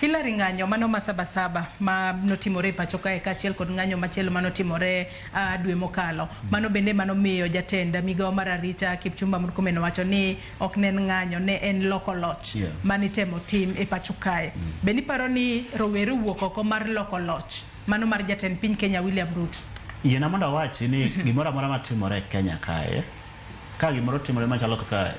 Hilari ng'anyo mano masabasaba ma notimore pacho kae kaachiel kod ng'anyo machielo manotimore dwe mokalo. Mano bende mano miyo jatenda migawo mar arita Kipchumba Murkomen wacho ni ok ne en ng'anyo, ne en loko loch manitemo tim e pacho kae. Be niparo ni rowere wuok oko mar loko loch mano mar jatend piny Kenya William Ruto? Yiena mondo awachi ni gimoro amora matimore e Kenya kae, ka gimoro timore machalo kaka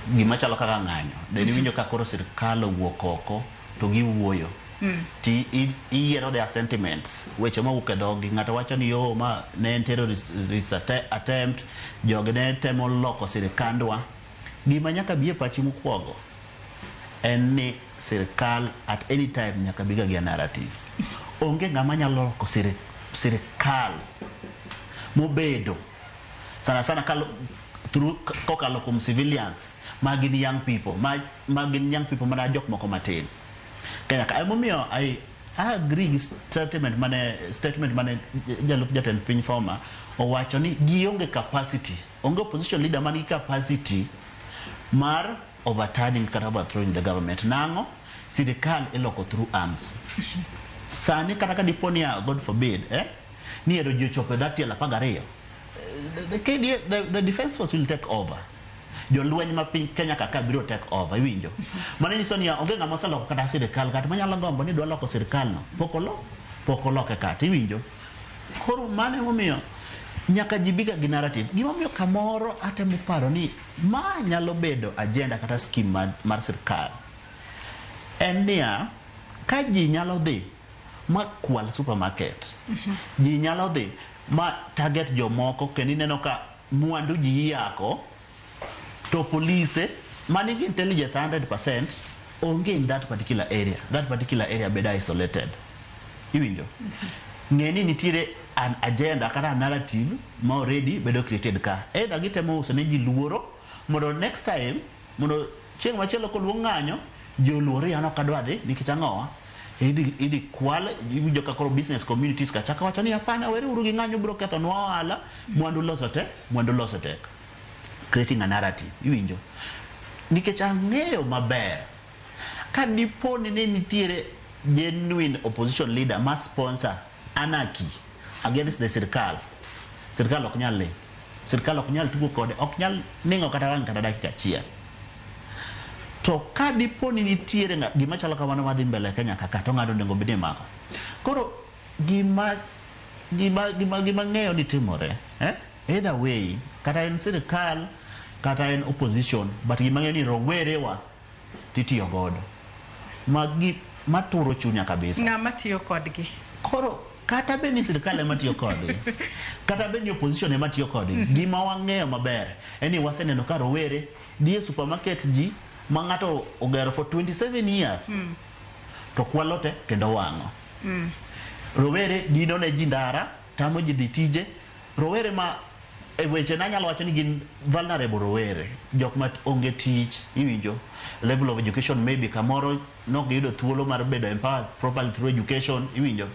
gima chalo kaka ng'anyo, deni winjo ka koro sirkal owuok oko to giwuoyo. Ti iyiero their sentiments, weche mawuok e dhogi. Ng'ato wacho ni yo ma ne en terrorist attempt, jogi ne temo loko sirkandwa. Gima nyaka bi e pachi mokwongo en ni sirkal at any time nyaka biga gi narrative. Onge ng'ama nyalo loko sirkal mobedo sana kokalo kuom civilians magin young people mana jok moko matin. Kenya ka emomiyo I agree gi statement mane jalup jatend piny former owacho ni gionge capacity, onge opposition leader man gi capacity mar overturning kata overthrowing the government. Nango sirkal iloko through arms. Sani kata ka diponia, God forbid, ni ero jochope that year lapagario, the defense force will take over. Jolweny ma piny Kenya kaka biro take over, iwinjo. Mane nyiso ni onge ng'ama oseloko kata sirkal kata manyalo gombo ni dwa loko sirkal no pokoloke kata, iwinjo. Koro mane momiyo nyaka jibiga gi narrative. Gima momiyo kamoro atemo paro ni ma nyalo bedo agenda kata scheme mar sirkal en niya, ka ji nyalo dhi ma kwal supermarket, ji nyalo dhi ma target jomoko kendo ineno ka mwandu ji yako, to police manning intelligence 100% onge in that particular area. That particular area bedo isolated, iwinjo. Ng'eni nitiere an agenda kata narrative ma already bedo created ka. Either gitemo uso ne ji luoro mondo next time, mondo chieng' machielo koluong ng'anyo, joluoro yano kadwa dhi nikech ang'owa idhi kwal. Iwinjo ka koro business communities ka chaka wacho ni hapana, were uru gi ng'anyo biro ketho nwa ohala, mwandu loso tek. Creating a narrative, iwinjo. Nikech ang'eyo maber ka diponi ne nitiere genuine opposition leader ma sponsor anarchy against the sirkal ok nyal le. Sirkal ok nyal tugo kode, ok nyal ning'o kata wang' kata dakika achiel. To ka diponi nitiere gima chalo kamano madhi mbele Kenya kaka, to ng'ado nengo bide mako. Koro gima ng'eyo ni timore, either way, kata en sirkal kata en opposition, but gima ng'eyo ni rowere wa titiyo godo maturo chunya kabisa. Ng'ama tiyo kodgi. Koro kata be ni sirkal ema tiyo kodgi kata be ni opposition ema tiyo kodgi, gima wang'eyo maber en ni waseneno ka rowere die supermarket ji ma ng'ato ogero for 27 years to kwalote kendo wang'o. Rowere dino ne ji ndara, tamo ji dhi tije. Rowere ma e weche na nyalo wacho ni gin vulnerable rowere, jok ma onge tich, iwinjo. Level of education maybe kamoro nok giyudo thuolo mar bedo empowered properly through education, iwinjo.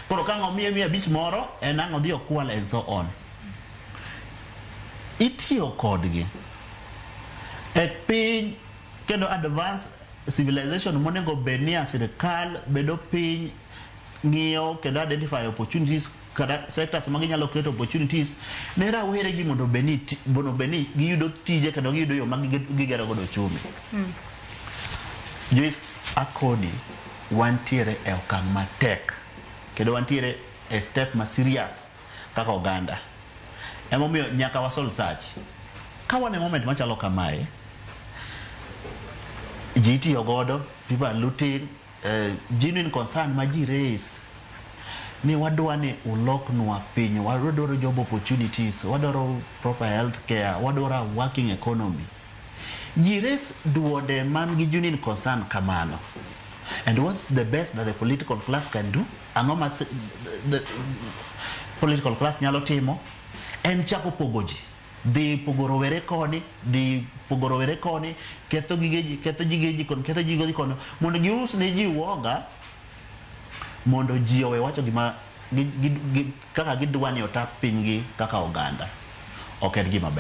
Koro ka ng'omiye 100 moro en ang'o dhi okwal and so on. Itiyo kodgi e piny kendo advanced civilization monego bednia sirkal bedo piny ng'iyo kendo identify opportunities kada sectors ma ginyalo create opportunities ne rawere gi mondo beni giyudo tije kendo giyudo yo ma gigero godo chumi. Jois akodi wantiere e okang' matek kendo wantiere e step ma serious kaka oganda. Emomiyo nyaka wasol search. Ka wane moment machalo kamae, ji tiyo godo, people are looting, genuine concern ma ji raise ni wadwa ni uloknwa piny, wadwaro job opportunities, wadwaro proper health care, wadwaro working economy. Ji raise duode man gi genuine concern kamano. And what's the best that the political class can do? Ang'o ma the political class nyalo timo en chako pogo ji. Dhi pogo rowere koni, ketho jigeji kono, mondo gius ne ji woga, mondo ji owe wacho gima kaka gidwa ni otap pinygi kaka oganda. Ok en gima ber.